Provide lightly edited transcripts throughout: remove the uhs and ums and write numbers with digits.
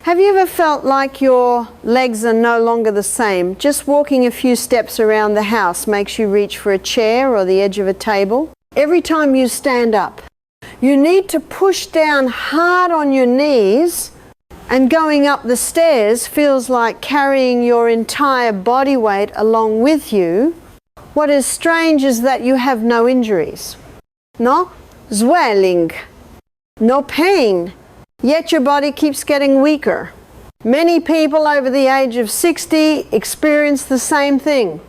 Have you ever felt like your legs are no longer the same? Just walking a few steps around the house makes you reach for a chair or the edge of a table. Every time you stand up, you need to push down hard on your knees, and going up the stairs feels like carrying your entire body weight along with you. What is strange is that you have no injuries, no swelling, no pain, yet your body keeps getting weaker. Many people over the age of 60 experience the same thing.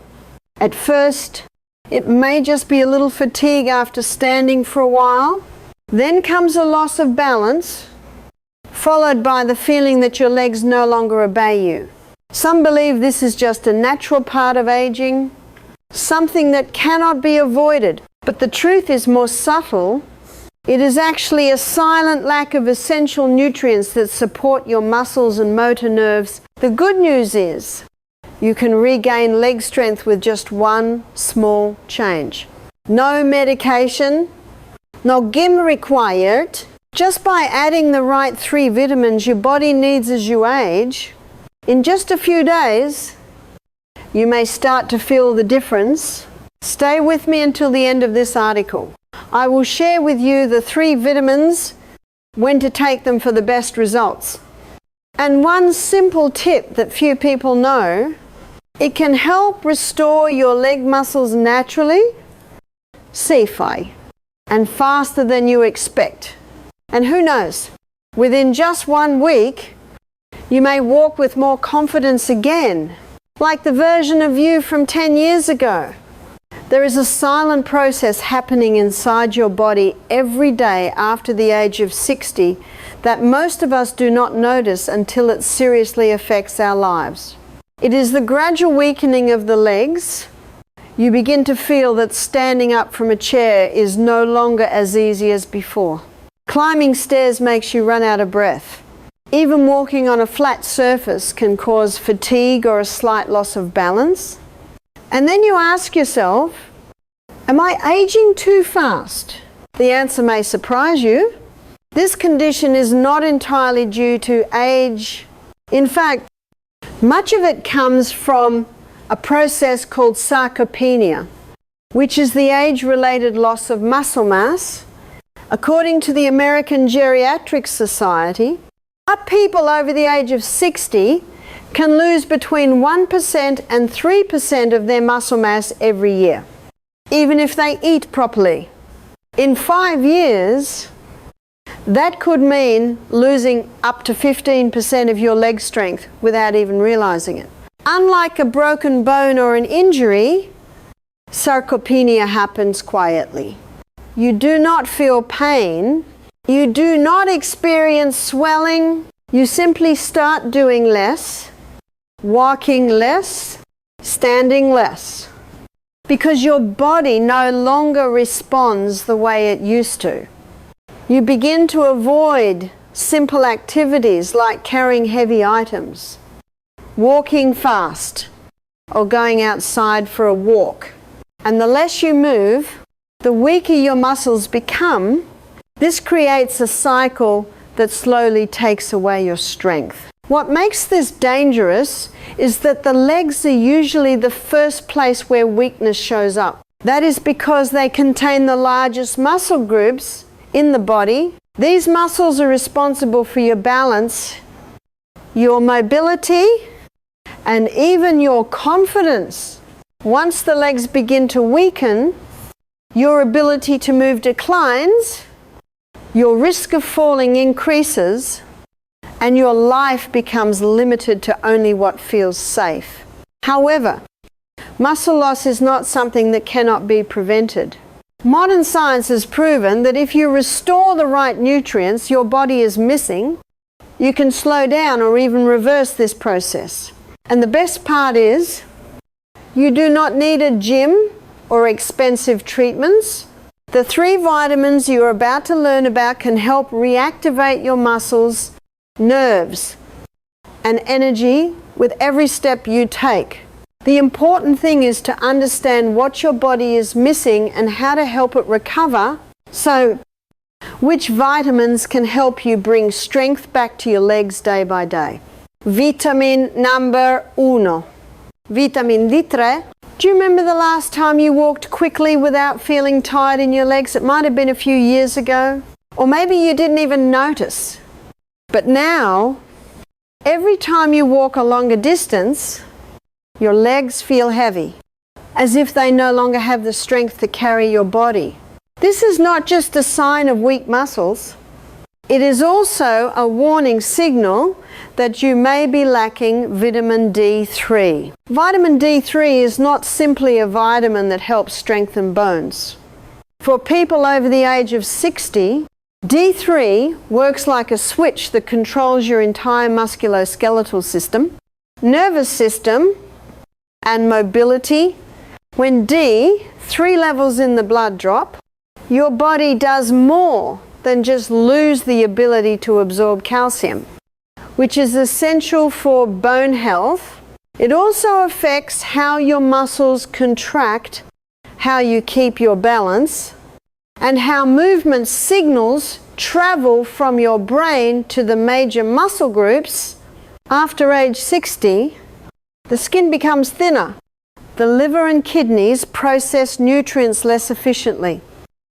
At first, it may just be a little fatigue after standing for a while. Then comes a loss of balance, followed by the feeling that your legs no longer obey you. Some believe this is just a natural part of aging, something that cannot be avoided. But the truth is more subtle. It is actually a silent lack of essential nutrients that support your muscles and motor nerves. The good news is you can regain leg strength with just one small change. No medication, no gym required. Just by adding the right 3 vitamins your body needs as you age, in just a few days, you may start to feel the difference. Stay with me until the end of this article. I will share with you the 3 vitamins, when to take them for the best results. And one simple tip that few people know, it can help restore your leg muscles naturally, safely, and faster than you expect. And who knows, within just 1 week, you may walk with more confidence again, like the version of you from 10 years ago. There is a silent process happening inside your body every day after the age of 60 that most of us do not notice until it seriously affects our lives. It is the gradual weakening of the legs. You begin to feel that standing up from a chair is no longer as easy as before. Climbing stairs makes you run out of breath. Even walking on a flat surface can cause fatigue or a slight loss of balance. And then you ask yourself, am I aging too fast? The answer may surprise you. This condition is not entirely due to age. In fact, much of it comes from a process called sarcopenia, which is the age-related loss of muscle mass. According to the American Geriatric Society, people over the age of 60 can lose between 1% and 3% of their muscle mass every year, even if they eat properly. In 5 years, that could mean losing up to 15% of your leg strength without even realizing it. Unlike a broken bone or an injury, sarcopenia happens quietly. You do not feel pain. You do not experience swelling. You simply start doing less, walking less, standing less, because your body no longer responds the way it used to. You begin to avoid simple activities like carrying heavy items, walking fast, or going outside for a walk. And the less you move, the weaker your muscles become. This creates a cycle that slowly takes away your strength. What makes this dangerous is that the legs are usually the first place where weakness shows up. That is because they contain the largest muscle groups in the body. These muscles are responsible for your balance, your mobility, and even your confidence. Once the legs begin to weaken, your ability to move declines, your risk of falling increases, and your life becomes limited to only what feels safe. However, muscle loss is not something that cannot be prevented. Modern science has proven that if you restore the right nutrients your body is missing, you can slow down or even reverse this process. And the best part is, you do not need a gym or expensive treatments. The 3 vitamins you are about to learn about can help reactivate your muscles, nerves, and energy with every step you take. The important thing is to understand what your body is missing and how to help it recover. So, Which vitamins can help you bring strength back to your legs day by day? Vitamin number uno. Vitamin D3. Do you remember the last time you walked quickly without feeling tired in your legs? It might have been a few years ago. Or maybe you didn't even notice. But now, every time you walk a longer distance, your legs feel heavy, as if they no longer have the strength to carry your body. This is not just a sign of weak muscles. It is also a warning signal that you may be lacking vitamin D3. Vitamin D3 is not simply a vitamin that helps strengthen bones. For people over the age of 60, D3 works like a switch that controls your entire musculoskeletal system, nervous system, and mobility. When D3 levels in the blood drop, your body does more than just lose the ability to absorb calcium, which is essential for bone health. It also affects how your muscles contract, how you keep your balance, and how movement signals travel from your brain to the major muscle groups. After age 60, the skin becomes thinner. The liver and kidneys process nutrients less efficiently,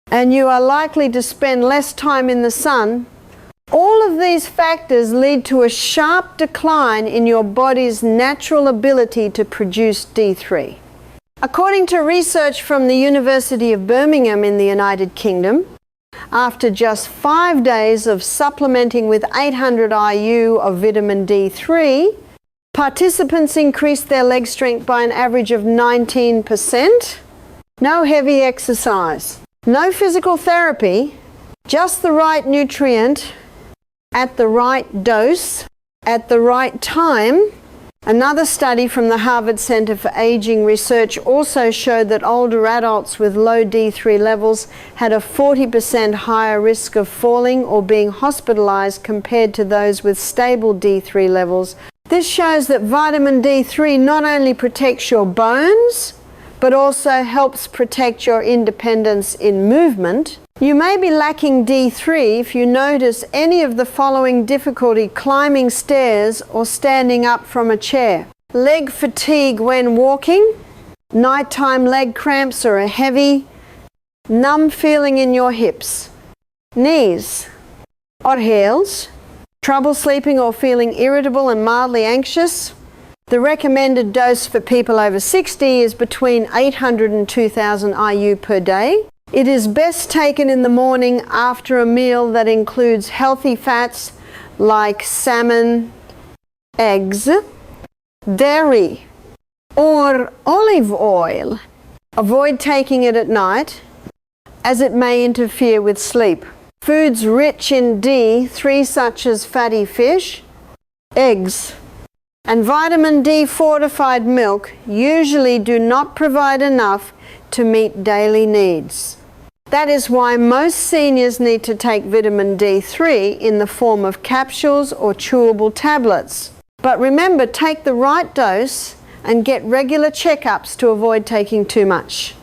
and you are likely to spend less time in the sun. All of these factors lead to a sharp decline in your body's natural ability to produce D3. According to research from the University of Birmingham in the United Kingdom, after just 5 days of supplementing with 800 IU of vitamin D3, participants increased their leg strength by an average of 19%. No heavy exercise, no physical therapy, just the right nutrient at the right dose at the right time. Another study from the Harvard Center for Aging Research also showed that older adults with low D3 levels had a 40% higher risk of falling or being hospitalized compared to those with stable D3 levels. This shows that vitamin D3 not only protects your bones, but also helps protect your independence in movement. You may be lacking D3 if you notice any of the following difficulty climbing stairs or standing up from a chair: leg fatigue when walking, nighttime leg cramps or a heavy, numb feeling in your hips, knees or heels, trouble sleeping or feeling irritable and mildly anxious. The recommended dose for people over 60 is between 800 and 2000 IU per day. It is best taken in the morning after a meal that includes healthy fats like salmon, eggs, dairy, or olive oil. Avoid taking it at night, as it may interfere with sleep. Foods rich in D3 such as fatty fish, eggs, and vitamin D fortified milk usually do not provide enough to meet daily needs. That is why most seniors need to take vitamin D3 in the form of capsules or chewable tablets. But remember, take the right dose and get regular checkups to avoid taking too much.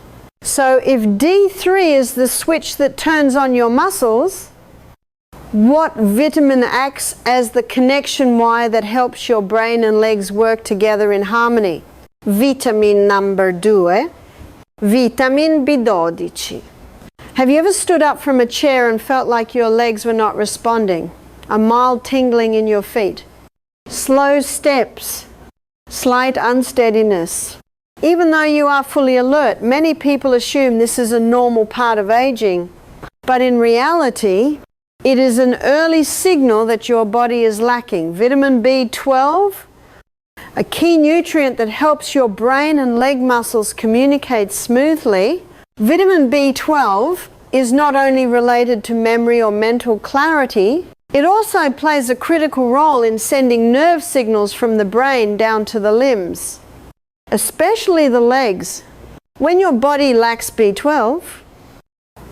So if D3 is the switch that turns on your muscles, what vitamin acts as the connection wire that helps your brain and legs work together in harmony? Vitamin number 2, vitamin B12. Have you ever stood up from a chair and felt like your legs were not responding? A mild tingling in your feet, slow steps, slight unsteadiness. Even though you are fully alert, many people assume this is a normal part of aging. But in reality, it is an early signal that your body is lacking vitamin B12, a key nutrient that helps your brain and leg muscles communicate smoothly. Vitamin B12 is not only related to memory or mental clarity, it also plays a critical role in sending nerve signals from the brain down to the limbs, especially the legs. When your body lacks B12,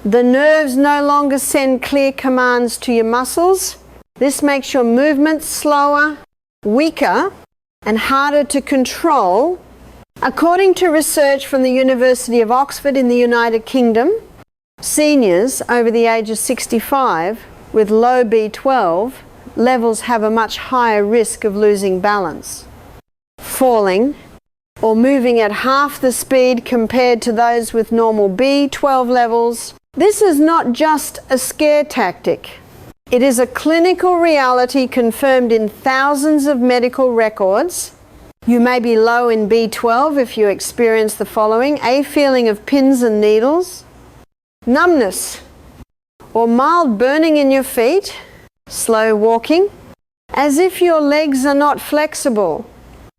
the nerves no longer send clear commands to your muscles. This makes your movements slower, weaker, and harder to control. According to research from the University of Oxford in the United Kingdom, Seniors over the age of 65 with low B12 levels have a much higher risk of losing balance, falling, or moving at half the speed compared to those with normal B12 levels. This is not just a scare tactic. It is a clinical reality confirmed in thousands of medical records. You may be low in B12 if you experience the following: a feeling of pins and needles, numbness, or mild burning in your feet, slow walking, as if your legs are not flexible,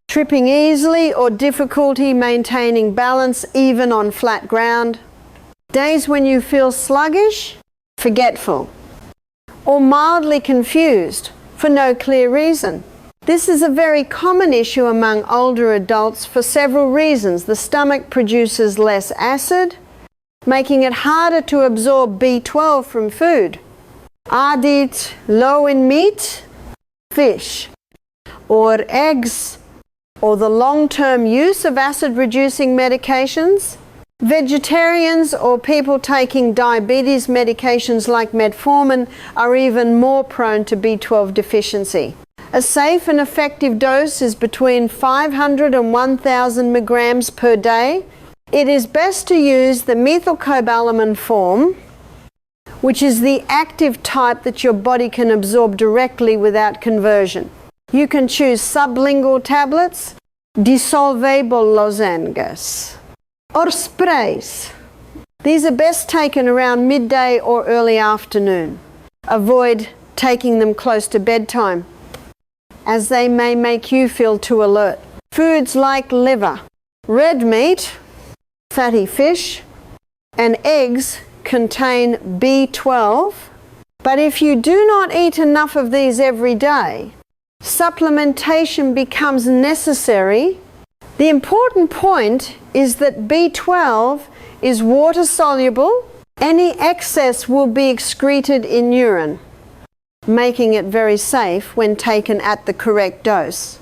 tripping easily or difficulty maintaining balance even on flat ground, days when you feel sluggish, forgetful, or mildly confused for no clear reason. This is a very common issue among older adults for several reasons. The stomach produces less acid, making it harder to absorb B12 from food. Adit low in meat, fish, or eggs, or the long-term use of acid-reducing medications. Vegetarians or people taking diabetes medications like metformin are even more prone to B12 deficiency. A safe and effective dose is between 500 and 1,000 milligrams per day. It is best to use the methylcobalamin form, which is the active type that your body can absorb directly without conversion. You can choose sublingual tablets, dissolvable lozenges, or sprays. These are best taken around midday or early afternoon. Avoid taking them close to bedtime, as they may make you feel too alert. Foods like liver, red meat, fatty fish, and eggs contain B12, but if you do not eat enough of these every day, supplementation becomes necessary. The important point is that B12 is water soluble. Any excess will be excreted in urine, making it very safe when taken at the correct dose.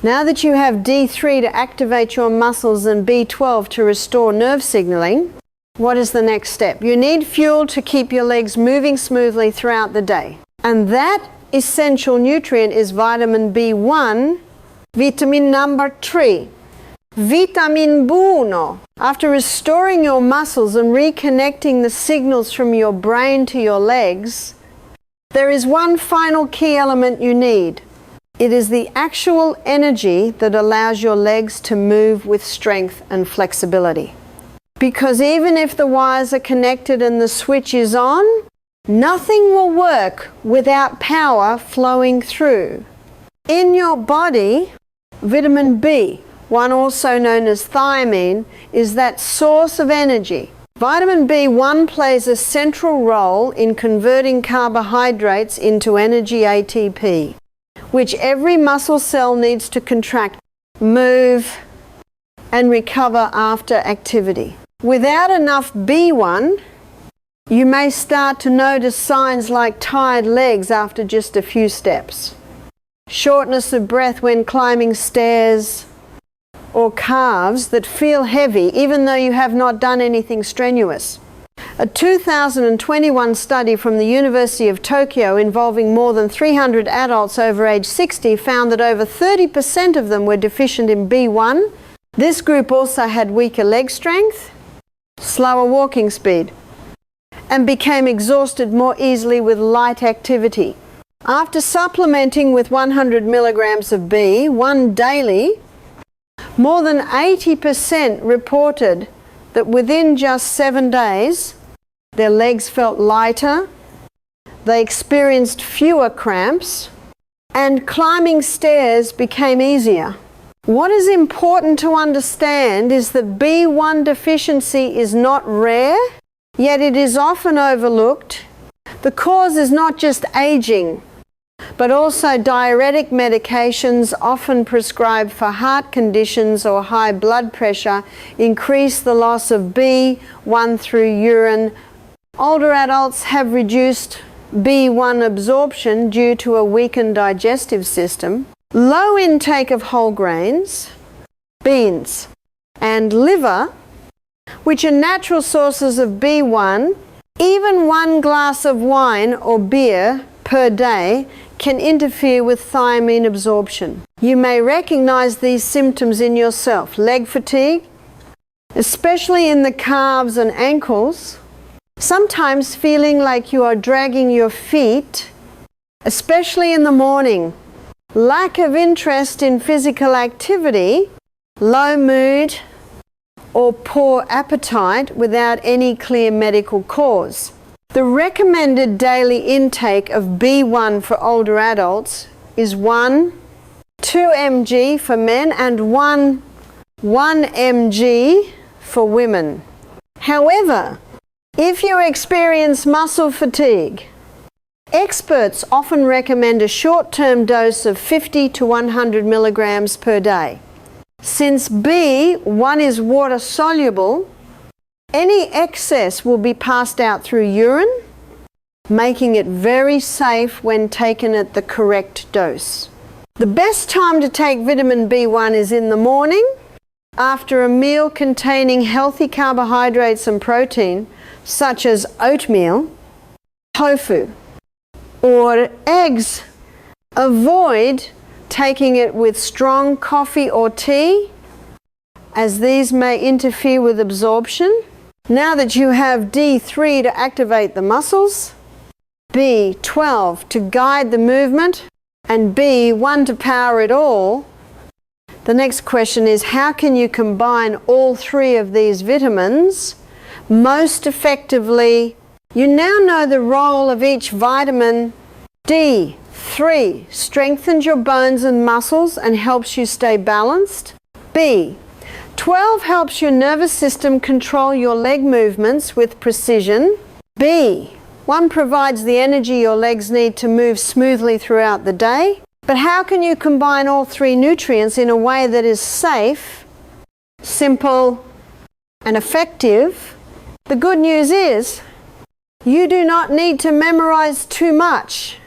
Now that you have D3 to activate your muscles and B12 to restore nerve signaling, what is the next step? You need fuel to keep your legs moving smoothly throughout the day. And that essential nutrient is vitamin B1, vitamin number 3. Vitamin B1. After restoring your muscles and reconnecting the signals from your brain to your legs, there is one final key element you need. It is the actual energy that allows your legs to move with strength and flexibility. Because even if the wires are connected and the switch is on, nothing will work without power flowing through. In your body, vitamin B, one also known as thiamine, is that source of energy. Vitamin B1 plays a central role in converting carbohydrates into energy ATP, which every muscle cell needs to contract, move, and recover after activity. Without enough B1, you may start to notice signs like tired legs after just a few steps, shortness of breath when climbing stairs, or calves that feel heavy even though you have not done anything strenuous. A 2021 study from the University of Tokyo involving more than 300 adults over age 60 found that over 30% of them were deficient in B1. This group also had weaker leg strength, slower walking speed, and became exhausted more easily with light activity. After supplementing with 100 milligrams of B1 daily, more than 80% reported that within just 7 days, their legs felt lighter, they experienced fewer cramps, and climbing stairs became easier. What is important to understand is that B1 deficiency is not rare, yet it is often overlooked. The cause is not just aging, but also diuretic medications often prescribed for heart conditions or high blood pressure increase the loss of B1 through urine. Older adults have reduced B1 absorption due to a weakened digestive system. Low intake of whole grains, beans, and liver, which are natural sources of B1, Even 1 glass of wine or beer per day can interfere with thiamine absorption. You may recognize these symptoms in yourself. Leg fatigue, especially in the calves and ankles. Sometimes feeling like you are dragging your feet, especially in the morning. Lack of interest in physical activity, low mood, or poor appetite without any clear medical cause. The recommended daily intake of B1 for older adults is 2 mg for men and 1 mg for women. However, if you experience muscle fatigue, experts often recommend a short-term dose of 50 to 100 milligrams per day. Since B1 is water soluble, any excess will be passed out through urine, making it very safe when taken at the correct dose. The best time to take vitamin B1 is in the morning, after a meal containing healthy carbohydrates and protein, such as oatmeal, tofu, or eggs. Avoid taking it with strong coffee or tea, as these may interfere with absorption. Now that you have D3 to activate the muscles, B12 to guide the movement, and B1 to power it all, the next question is, how can you combine all 3 of these vitamins most effectively? You now know the role of each vitamin. D3 strengthens your bones and muscles and helps you stay balanced. B12 helps your nervous system control your leg movements with precision. B1 provides the energy your legs need to move smoothly throughout the day. But how can you combine all 3 nutrients in a way that is safe, simple, and effective? The good news is, you do not need to memorize too much.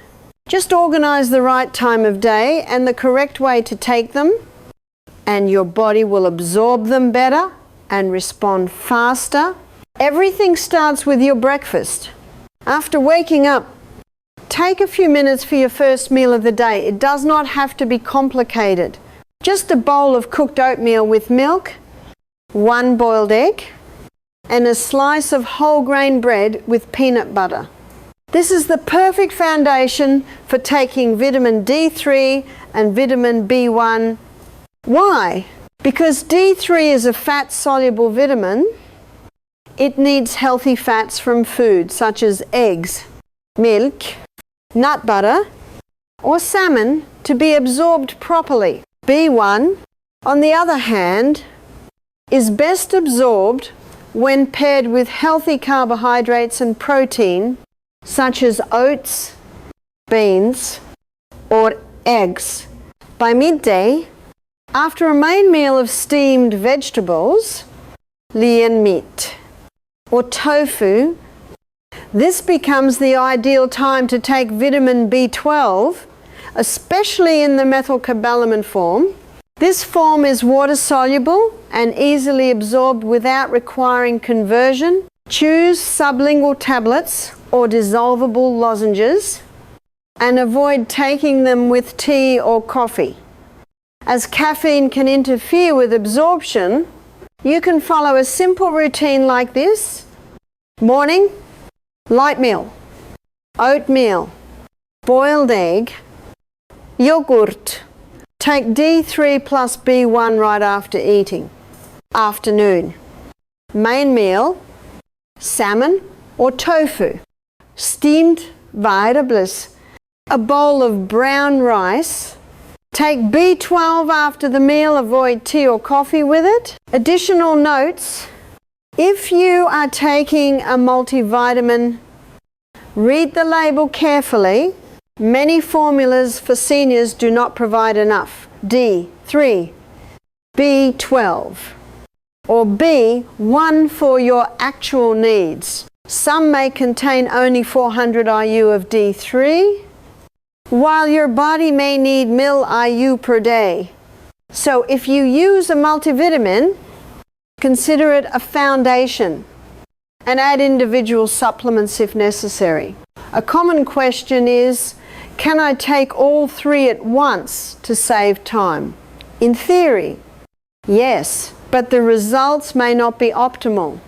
Just organize the right time of day and the correct way to take them, and your body will absorb them better and respond faster. Everything starts with your breakfast. After waking up, take a few minutes for your first meal of the day. It does not have to be complicated. Just a bowl of cooked oatmeal with milk, 1 boiled egg, and a slice of whole grain bread with peanut butter. This is the perfect foundation for taking vitamin D3 and vitamin B1. Why? Because D3 is a fat-soluble vitamin. It needs healthy fats from food such as eggs, milk, nut butter, or salmon to be absorbed properly. B1, on the other hand, is best absorbed when paired with healthy carbohydrates and protein such as oats, beans, or eggs. By midday, after a main meal of steamed vegetables, lean meat, or tofu, this becomes the ideal time to take vitamin B12, especially in the methylcobalamin form. This form is water soluble and easily absorbed without requiring conversion. Choose sublingual tablets or dissolvable lozenges and avoid taking them with tea or coffee. As caffeine can interfere with absorption, you can follow a simple routine like this. Morning, light meal, oatmeal, boiled egg, yogurt. Take D3 plus B1 right after eating. Afternoon, main meal, salmon or tofu, steamed vegetables, a bowl of brown rice. Take B12 after the meal, avoid tea or coffee with it. Additional notes: if you are taking a multivitamin, read the label carefully. Many formulas for seniors do not provide enough D3, B12, or B1 for your actual needs. Some may contain only 400 IU of D3, while your body may need mil IU per day. So if you use a multivitamin, consider it a foundation and add individual supplements if necessary. A common question is, can I take all three at once to save time? In theory, yes, but the results may not be optimal.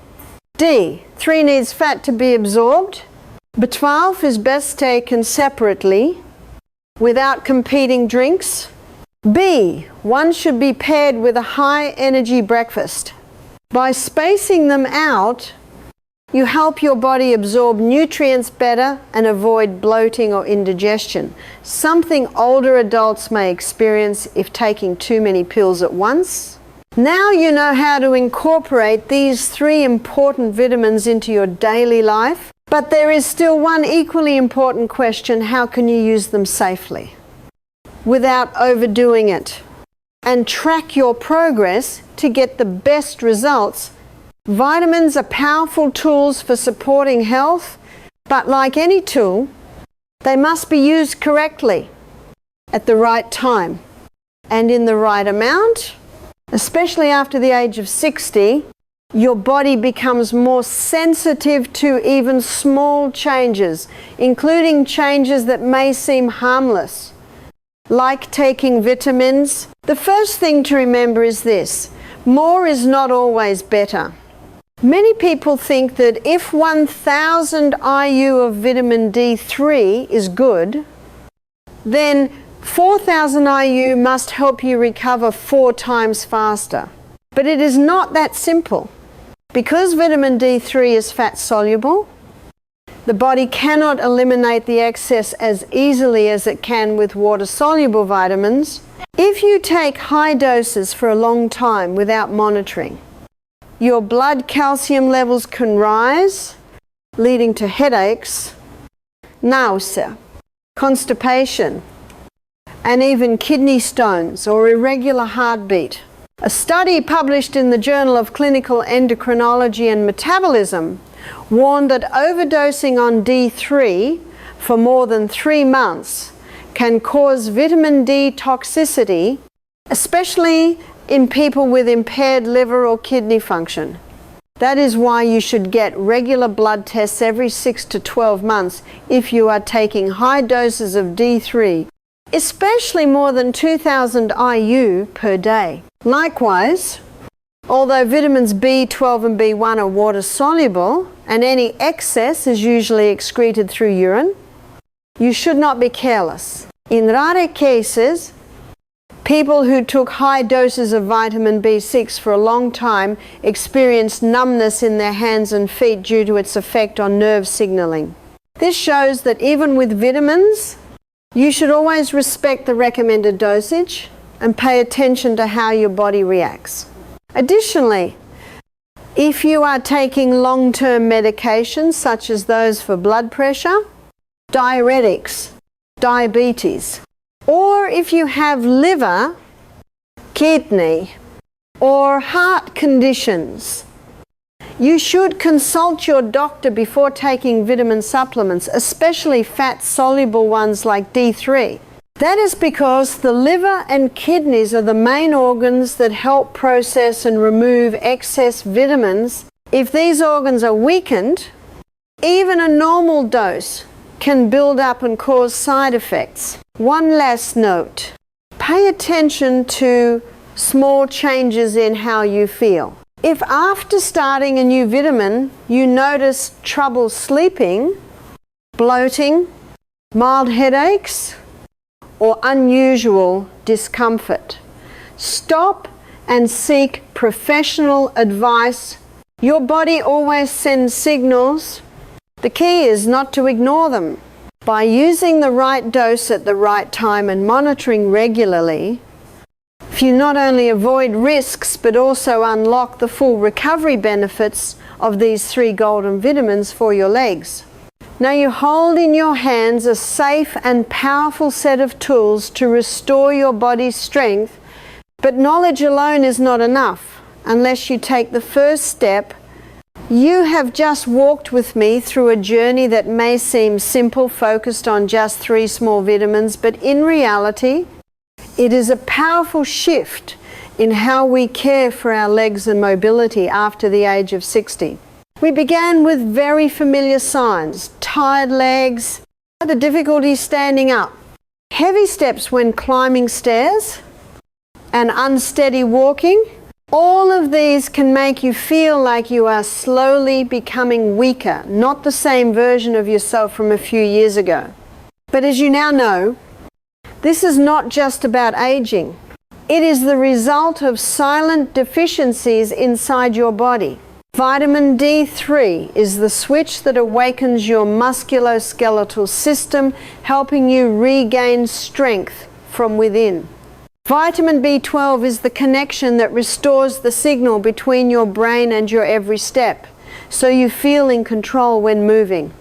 D. 3 needs fat to be absorbed. B12 is best taken separately without competing drinks. B. 1 should be paired with a high energy breakfast. By spacing them out, you help your body absorb nutrients better and avoid bloating or indigestion, something older adults may experience if taking too many pills at once. Now you know how to incorporate these 3 important vitamins into your daily life, but there is still one equally important question: how can you use them safely without overdoing it, and track your progress to get the best results? Vitamins are powerful tools for supporting health, but like any tool, they must be used correctly, at the right time, and in the right amount. Especially after the age of 60, your body becomes more sensitive to even small changes, including changes that may seem harmless, like taking vitamins. The first thing to remember is this: more is not always better. Many people think that if 1000 IU of vitamin D3 is good, then 4000 IU must help you recover 4 times faster. But it is not that simple. Because vitamin D3 is fat soluble, the body cannot eliminate the excess as easily as it can with water-soluble vitamins. If you take high doses for a long time without monitoring, your blood calcium levels can rise, leading to headaches, nausea, constipation, and even kidney stones or irregular heartbeat. A study published in the Journal of Clinical Endocrinology and Metabolism warned that overdosing on D3 for more than 3 months can cause vitamin D toxicity, especially in people with impaired liver or kidney function. That is why you should get regular blood tests every 6 to 12 months if you are taking high doses of D3, especially more than 2000 IU per day. Likewise, although vitamins B12 and B1 are water soluble and any excess is usually excreted through urine, you should not be careless. In rare cases, people who took high doses of vitamin B6 for a long time experienced numbness in their hands and feet due to its effect on nerve signaling. This shows that even with vitamins, you should always respect the recommended dosage and pay attention to how your body reacts. Additionally, if you are taking long-term medications such as those for blood pressure, diuretics, diabetes, or if you have liver, kidney, or heart conditions, you should consult your doctor before taking vitamin supplements, especially fat-soluble ones like D3. That is because the liver and kidneys are the main organs that help process and remove excess vitamins. If these organs are weakened, even a normal dose can build up and cause side effects. One last note: pay attention to small changes in how you feel. If after starting a new vitamin you notice trouble sleeping, bloating, mild headaches, or unusual discomfort, stop and seek professional advice. Your body always sends signals. The key is not to ignore them. By using the right dose at the right time and monitoring regularly, you not only avoid risks but also unlock the full recovery benefits of these 3 golden vitamins for your legs. Now you hold in your hands a safe and powerful set of tools to restore your body's strength, but knowledge alone is not enough unless you take the first step. You have just walked with me through a journey that may seem simple, focused on just 3 small vitamins, but in reality, it is a powerful shift in how we care for our legs and mobility after the age of 60. We began with very familiar signs: tired legs, the difficulty standing up, heavy steps when climbing stairs, and unsteady walking. All of these can make you feel like you are slowly becoming weaker, not the same version of yourself from a few years ago. But as you now know, this is not just about aging. It is the result of silent deficiencies inside your body. Vitamin D3 is the switch that awakens your musculoskeletal system, helping you regain strength from within. Vitamin B12 is the connection that restores the signal between your brain and your every step, so you feel in control when moving.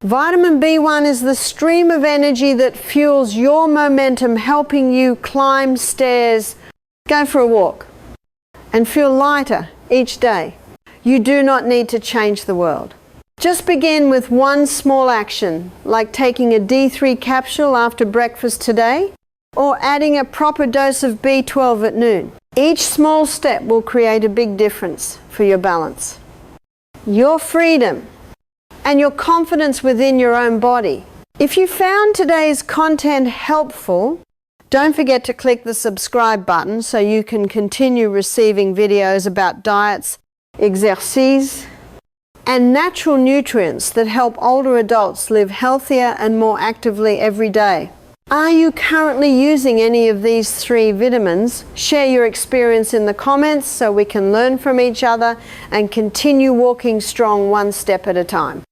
Vitamin B1 is the stream of energy that fuels your momentum, helping you climb stairs, go for a walk, and feel lighter each day. You do not need to change the world. Just begin with one small action, like taking a D3 capsule after breakfast today, or adding a proper dose of B12 at noon. Each small step will create a big difference for your balance, your freedom, and your confidence within your own body. If you found today's content helpful, don't forget to click the subscribe button so you can continue receiving videos about diets, exercises, and natural nutrients that help older adults live healthier and more actively every day. Are you currently using any of these 3 vitamins? Share your experience in the comments so we can learn from each other and continue walking strong one step at a time.